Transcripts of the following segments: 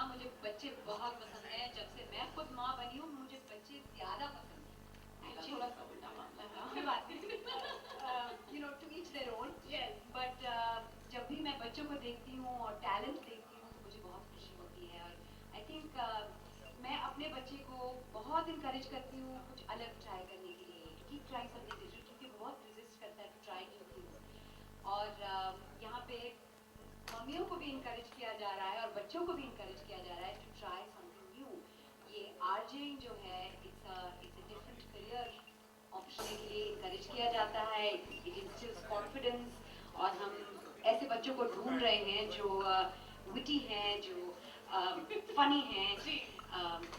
हाँ, मुझे बच्चे बहुत पसंद हैं। जब से मैं खुद माँ बनी हूँ, मुझे बच्चे ज़्यादा पसंद हैं। थोड़ा सा उल्टा मामला है, कोई बात नहीं। You know, to each their own. Yes. But जब भी मैं बच्चों को देखती हूँ और टैलेंट देखती हूँ, तो मुझे बहुत खुशी होती है। और I think मैं अपने बच्चे को बहुत इनकरेज करती हूँ कुछ अलग ट्राई करने के लिए। Keep trying something different, क्योंकि बहुत resist करता है to try new things. और यहाँ पे मम्मियों को भी इनकरेज किया जा रहा है और बच्चों को भी इनकरेज किया जा रहा है टू ट्राई समथिंग न्यू। ये आरजेइंग जो है, it's a different career option के लिए इनकरेज किया जाता है। इट इंस्टिल्स कॉन्फिडेंस, और हम ऐसे बच्चों को ढूंढ रहे हैं जो विटी हैं, जो फनी हैं।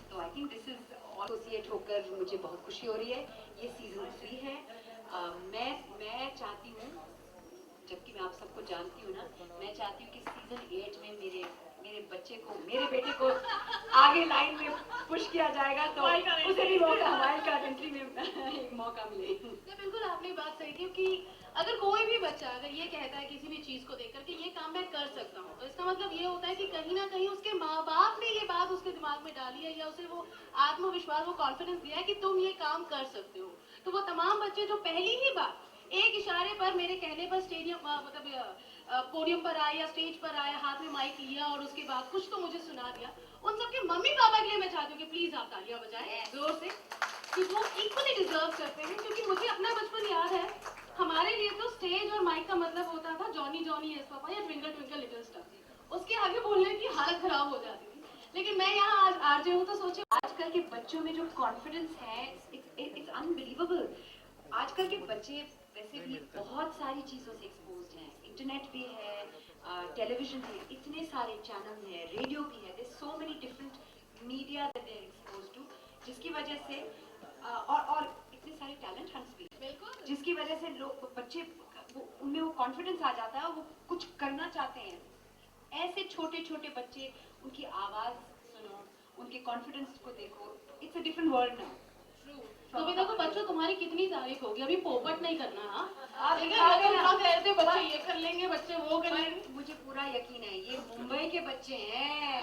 तो I think this is associate होकर मुझे बहुत खुशी हो रही है। ये सीजन 3 है। मैं चाहती हूँ, जबकि मैं आप सबको जानती हूँ ना, मैं चाहती हूँ कि सीजन 8 में मेरे बच्चे को, मेरे बेटे को आगे लाइन में पुश किया जाएगा, तो उसे भी मौका, वाइल्ड कार्ड एंट्री में एक मौका मिले। बिल्कुल आपने बात सही, क्योंकि अगर कोई भी बच्चा अगर ये कहता है किसी भी चीज को देखकर कि ये काम मैं कर सकता हूँ, तो इसका मतलब ये होता है कि कहीं ना कहीं उसके माँ बाप ने ये बात उसके दिमाग में डाली है, या उसे वो आत्मविश्वास, वो कॉन्फिडेंस दिया है कि तुम ये काम कर सकते हो। तो वो तमाम बच्चे जो पहली ही बार एक इशारे पर, मेरे कहने पर स्टेडियम मतलब पोडियम पर आए या स्टेज पर आए, हाथ में माइक लिया और उसके बाद कुछ तो मुझे सुना दिया, उन सबके मम्मी पापा के लिए मैं चाहती हूँ कि प्लीज आप तालियां बजाएं जोर से, कि वो इक्वली डिजर्व करते हैं। क्योंकि मुझे अपना बचपन याद है, हमारे लिए तो स्टेज और माइक का मतलब होता था जॉनी जॉनी यस पापा या ट्विंकल ट्विंकल लिटिल स्टार। उसके आगे बोलने की हालत खराब हो जाती थी। लेकिन मैं यहाँ आज आरजे हूँ, तो सोचे आजकल के बच्चों में जो कॉन्फिडेंस है, इट्स अनबिलीवेबल। आजकल के बच्चे वैसे भी बहुत सारी चीज़ों से एक्सपोज्ड हैं। इंटरनेट भी है, टेलीविजन है, इतने सारे चैनल हैं, रेडियो भी है, there so many different media that they are exposed to, जिसकी वजह से और इतने सारे टैलेंट हंट्स भी, बिल्कुल, जिसकी वजह से लोग, बच्चे, उनमें वो कॉन्फिडेंस आ जाता है, वो कुछ करना चाहते हैं। ऐसे छोटे छोटे बच्चे, उनकी आवाज़ सुनो, उनके कॉन्फिडेंस को देखो, it's a different world now. तो अभी देखो बच्चों, तुम्हारी कितनी तारीफ होगी, अभी पोपट नहीं करना। हाँ, आप लेकिन दिखा अगर देना। हम कहते बच्चे ये कर लेंगे, बच्चे वो कर लेंगे। मुझे पूरा यकीन है, ये मुंबई के बच्चे हैं।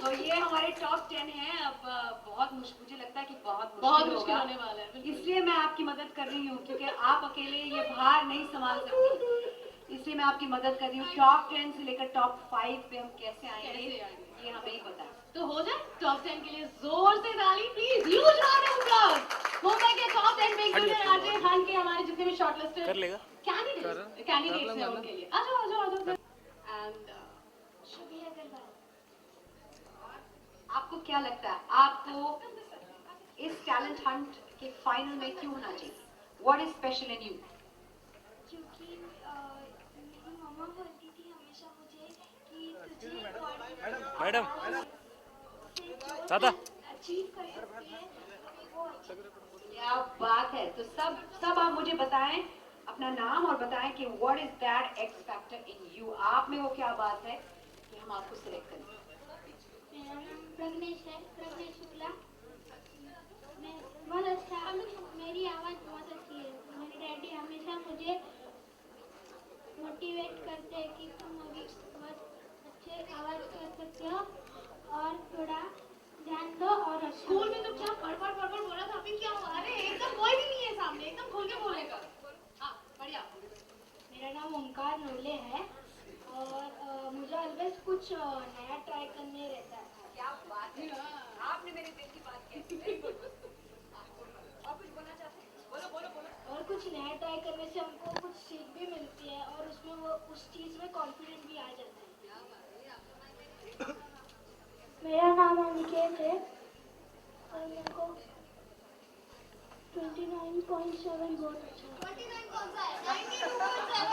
तो ये हमारे टॉप 10 हैं। अब बहुत मुश्किल, मुझे लगता है कि बहुत मुश्किल होने वाला है। इसलिए मैं आपकी मदद कर रही हूँ, क्योंकि आप अकेले ये भार नहीं संभाल सकती। इसलिए मैं आपकी मदद कर रही हूँ। टॉप 10 से लेकर टॉप 5 पे हम कैसे आएंगे, ये हमें ही पता है। तो हो जाए टॉप 10 के लिए जोर से ताली please, huge round of applause. Mumbai के टॉप 10 में इंक्लूडेड आरजे खान के हमारे जितने भी शॉर्टलिस्टेड कर लेगा कैंडिडेट्स हैं, उनके लिए आ जाओ आ जाओ आ जाओ। एंड शुभी अग्रवाल। आपको क्या लगता है, आपको इस टैलेंट हंट के फाइनल में क्यों होना चाहिए? What is special in you? क्योंकि मेरी मम्मा बोलती थी हमेशा मुझे कि तुझे मैडम दादा अचीव कर सकती है, वो क्या बात है। तो सब आप मुझे बताएं अपना नाम, और बताएं कि what is that x factor in you. आप में वो क्या बात है कि हम आपको सिलेक्ट करें? मेरा नाम प्रग्नेश है, प्रग्नेश शुक्ला। मैं बहुत अच्छा, मेरी आवाज़ बहुत अच्छी है। मेरे डैडी हमेशा मुझे मोटिवेट करते हैं कि तुम अभी बहुत अच्छे आवाज़ कर सकते हो और थोड़ा ध्यान दो। और स्कूल में तो क्या फड़ बोला था, अभी क्या हुआ? अरे एकदम कोई भी नहीं है सामने, एकदम खोल के बोलेगा। हाँ बढ़िया। मेरा नाम ओंकार नोले है और मुझे ऑलवेज कुछ नया ट्राई करने रहता है। क्या बात है, आपने मेरे दिल की बात कही। Very good. और कुछ बोलना चाहते हैं? बोलो बोलो बोलो। और कुछ नया ट्राई करने से हमको कुछ सीख भी मिलती है और उसमें वो उस चीज़ में कॉन्फिडेंट भी आ जाता है। मेरा नाम अनिकेत है और मेरे को 29.7 बहुत अच्छा है। 29 कौन सा है? 92.7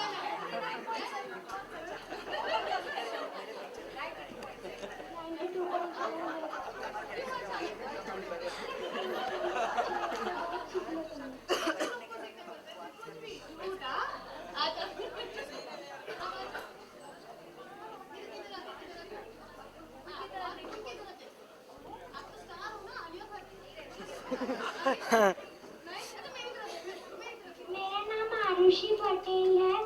है। मेरा नाम आरुषि पटेल है।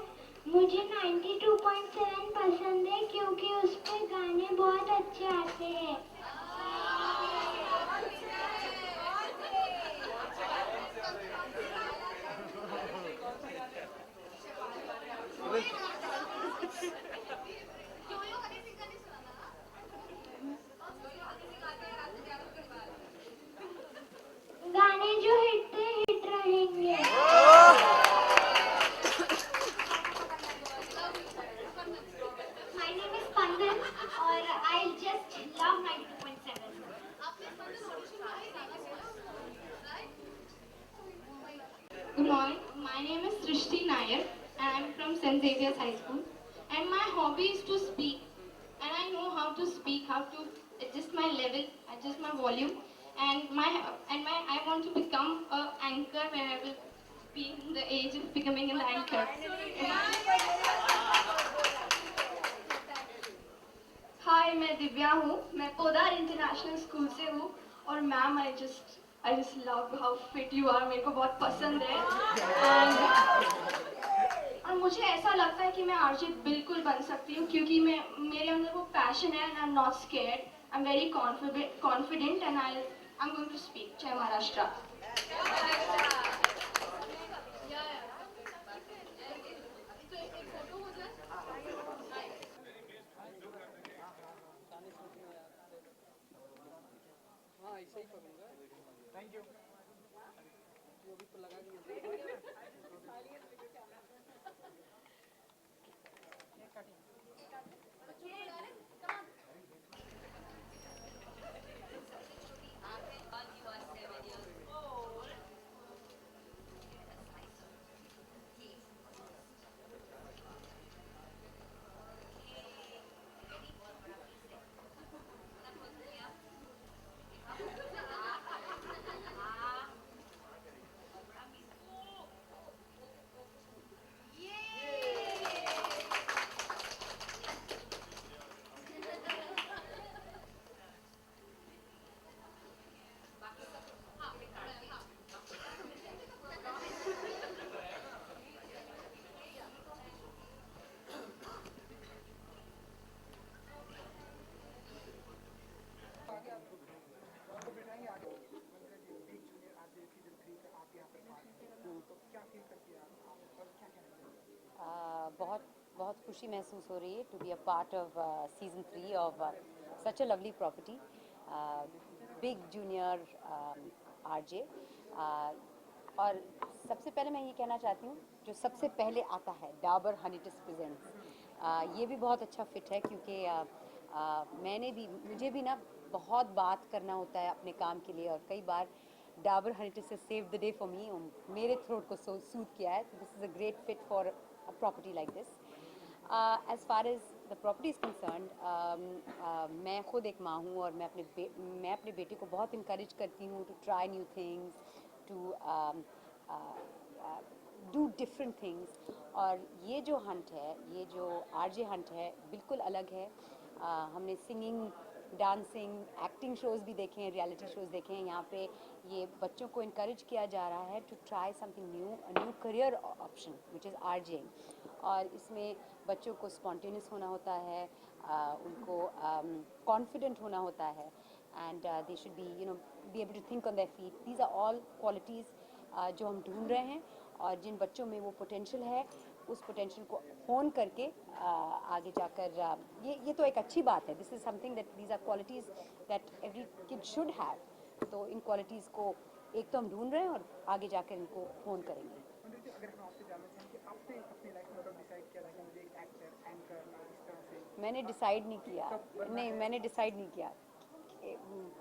मुझे 92.7 पसंद है, क्यों क्योंकि उस पे गाने बहुत अच्छे आते हैं। गाने जो हिट थे हिट रहेंगे। My name is Pandan और I just love 92.7. Good morning. My name is Srishti Nair and I'm from St. Xavier's High School. And my hobby is to speak. And I know how to speak, how to adjust my level, adjust my volume. And I want to become an anchor when I will be in the age of becoming an anchor. हाय, मैं दिव्या हूँ। मैं Poddar international school से हूँ और ma'am I just love how fit you are. मेरे को बहुत पसंद है और मुझे ऐसा लगता है कि मैं आरजे बिल्कुल बन सकती हूँ क्योंकि मैं मेरे अंदर वो पैशन है and I am not scared. I am very confident and I am going to speak. जय महाराष्ट्र। बहुत बहुत खुशी महसूस हो रही है to be a part of season 3 of such a lovely property big junior RJ. और सबसे पहले मैं ये कहना चाहती हूँ जो सबसे पहले आता है डाबर हनीटिस प्रेजेंट्स। ये भी बहुत अच्छा फिट है क्योंकि मुझे भी ना बहुत बात करना होता है अपने काम के लिए और कई बार डाबर हनीटिस से save the day for me, मेरे थ्रोट को सूट किया है। This is a great fit for a property like this. As far as the property is concerned, मैं खुद एक माँ हूँ और मैं अपने बेटे को बहुत encourage करती हूँ to try new things, to do different things. और ये जो हंट है, ये जो आरजे हंट है, बिल्कुल अलग है। हमने सिंगिंग, डांसिंग, एक्टिंग शोज़ भी देखे हैं, रियलिटी शोज़ देखे हैं। यहाँ पे ये बच्चों को इनकरेज किया जा रहा है to try something new, a new career option which is RJing. और इसमें बच्चों को स्पॉन्टेनियस होना होता है, उनको कॉन्फिडेंट होना होता है and they should be able to think on their feet. These are all qualities जो हम ढूंढ रहे हैं और जिन बच्चों में वो पोटेंशियल है उस पोटेंशियल को होन करके आगे जाकर ये तो एक अच्छी बात है। This is something that these are qualities that every kid should have. तो इन क्वालिटीज़ को एक तो हम ढूंढ रहे हैं और आगे जाकर इनको होन करेंगे। अगर हम आपसे जानना चाहें कि आपने अपनी लाइफ में डिसाइड किया था कि मुझे एक एक्टर एंकर इस तरह से? मैंने डिसाइड नहीं किया, नहीं मैंने डिसाइड नहीं किया।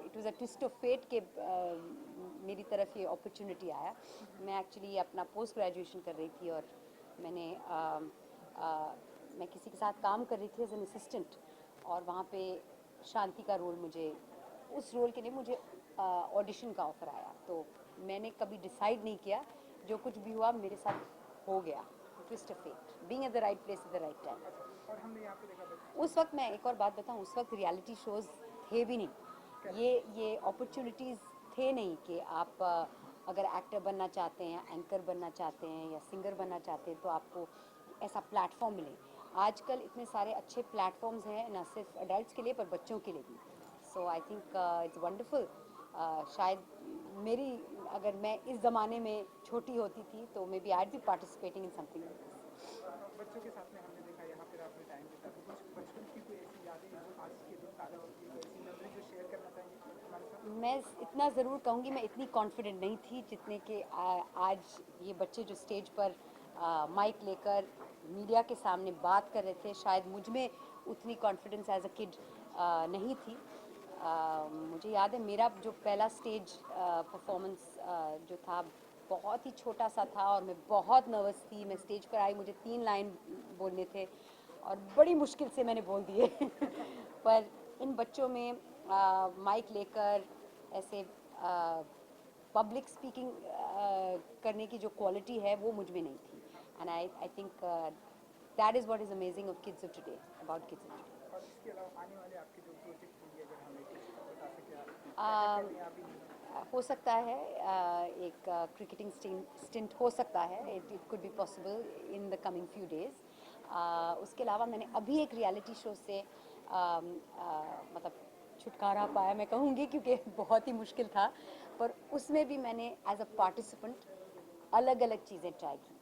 It was a twist of fate कि मेरी तरफ ये अपॉर्चुनिटी आया। मैं एक्चुअली अपना पोस्ट ग्रेजुएशन कर रही थी और मैं किसी के साथ काम कर रही थी एज एन असिस्टेंट और वहाँ पे शांति का रोल उस रोल के लिए मुझे ऑडिशन का ऑफ़र आया। तो मैंने कभी डिसाइड नहीं किया, जो कुछ भी हुआ मेरे साथ हो गया। Twist of fate, being at the right place at the right time. और हमने यहाँ पे देखा उस वक्त मैं एक और बात बताऊँ, उस वक्त रियलिटी शोज़ थे भी नहीं, ये अपॉर्चुनिटीज़ थे नहीं कि आप अगर एक्टर बनना चाहते हैं, एंकर बनना चाहते हैं या सिंगर बनना चाहते हैं तो आपको ऐसा प्लेटफॉर्म मिले। आजकल इतने सारे अच्छे प्लेटफॉर्म्स हैं ना सिर्फ अडल्ट्स के लिए पर बच्चों के लिए भी. सो आई थिंक इट्स वंडरफुल. शायद मेरी अगर मैं इस ज़माने में छोटी होती थी तो maybe I be participating in something like this. बच्चों के साथ में हमने देखा यहाँ पर आपने टाइम बिता तो कुछ बचपन की कोई ऐसी यादें जो आज के दिन ताज़ा होती है, कोई ऐसी मेमोरी जो शेयर करना चाहेंगे हमारे साथ? मैं इतना ज़रूर कहूँगी मैं इतनी कॉन्फिडेंट नहीं थी जितने कि आज ये बच्चे जो स्टेज पर माइक लेकर मीडिया के सामने बात कर रहे थे, शायद मुझ में उतनी कॉन्फिडेंस एज अ किड नहीं थी. मुझे याद है मेरा जो पहला स्टेज परफॉर्मेंस जो था बहुत ही छोटा सा था और मैं बहुत नर्वस थी. मैं स्टेज पर आई, मुझे 3 लाइन बोलने थे और बड़ी मुश्किल से मैंने बोल दिए. पर इन बच्चों में माइक लेकर ऐसे पब्लिक स्पीकिंग करने की जो क्वालिटी है वो मुझ में नहीं थी. And I think that is what is amazing of kids of today, about kids of today. और इसके अलावा आने वाले आपके जो प्रोजेक्ट होंगे अगर हमें कुछ बता सकें आप, क्या अभी हो सकता है एक क्रिकेटिंग स्टिंट हो सकता है. It could be possible in the coming few days. उसके अलावा मैंने अभी एक रियलिटी शो से मतलब छुटकारा पाया मैं कहूँगी क्योंकि बहुत ही मुश्किल था. पर उसमें भी मैंने एज अ पार्टिसिपेंट अलग अलग चीज़ें ट्राई की.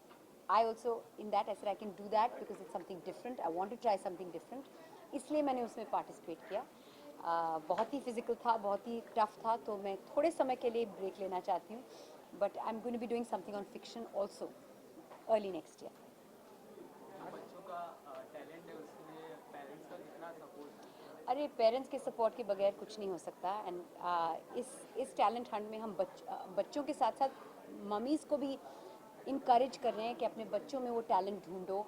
I also in that I said I can do that because it's something different. I want to try something different. इसलिए मैंने उसमें पार्टिसिपेट किया. बहुत ही फिजिकल था, बहुत ही टफ था, तो मैं थोड़े समय के लिए ब्रेक लेना चाहती हूँ. But I am going to be doing something on fiction also early next year. बच्चों का टैलेंट है उसके लिए पेरेंट्स का कितना सपोर्ट है? अरे पेरेंट्स के सपोर्ट के बगैर कुछ नहीं हो सकता. एंड इस टैलेंट हंट में हम बच्चों के साथ साथ मम्मीज़ को भी इनकरेज कर रहे हैं कि अपने बच्चों में वो टैलेंट ढूंढो.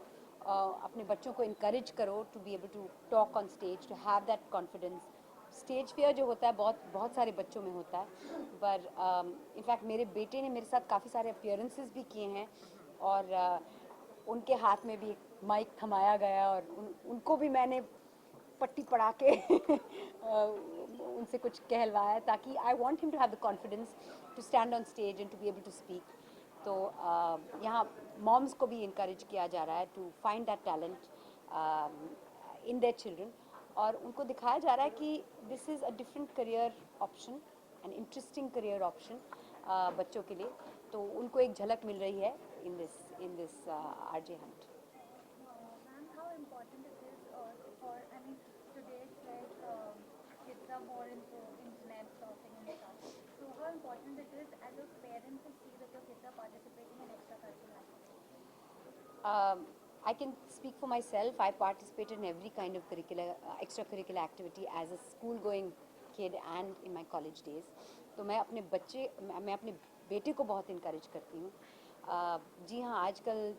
अपने बच्चों को इनकरेज करो to be able to talk on stage, to have that confidence. Stage fear जो होता है बहुत बहुत सारे बच्चों में होता है. पर इनफैक्ट मेरे बेटे ने मेरे साथ काफ़ी सारे अपीयरेंसेस भी किए हैं और उनके हाथ में भी एक माइक थमाया गया और उनको भी मैंने पट्टी पढ़ा के उनसे कुछ कहलवाया ताकि I want him to have the confidence to stand on stage and to be able to speak. तो यहाँ मॉम्स को भी इनकरेज किया जा रहा है to find that talent in their children. और उनको दिखाया जा रहा है कि this is a different career option, an interesting career option बच्चों के लिए. तो उनको एक झलक मिल रही है in this RJ Hunt. Ma'am, how important it is for, I mean, today it's like kids are more into internet surfing and stuff. So how important it is as a parent to see that your kids are participating in extracurricular activities? I can speak for myself. I participated in every kind of extracurricular activity as a school-going kid and in my college days. तो मैं अपने बेटे को बहुत encourage करती हूँ. जी हाँ, आजकल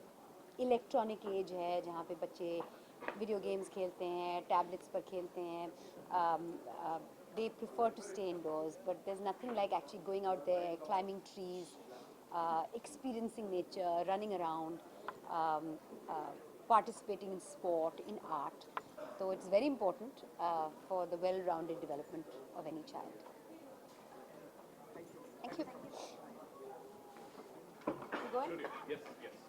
इलेक्ट्रॉनिक एज है जहाँ पे बच्चे वीडियो गेम्स खेलते हैं, टैबलेट्स पर खेलते हैं. They prefer to stay indoors, but there's nothing like actually going out there, climbing trees, experiencing nature, running around, participating in sport, in art. So it's very important for the well-rounded development of any child. Thank you. Yes, yes.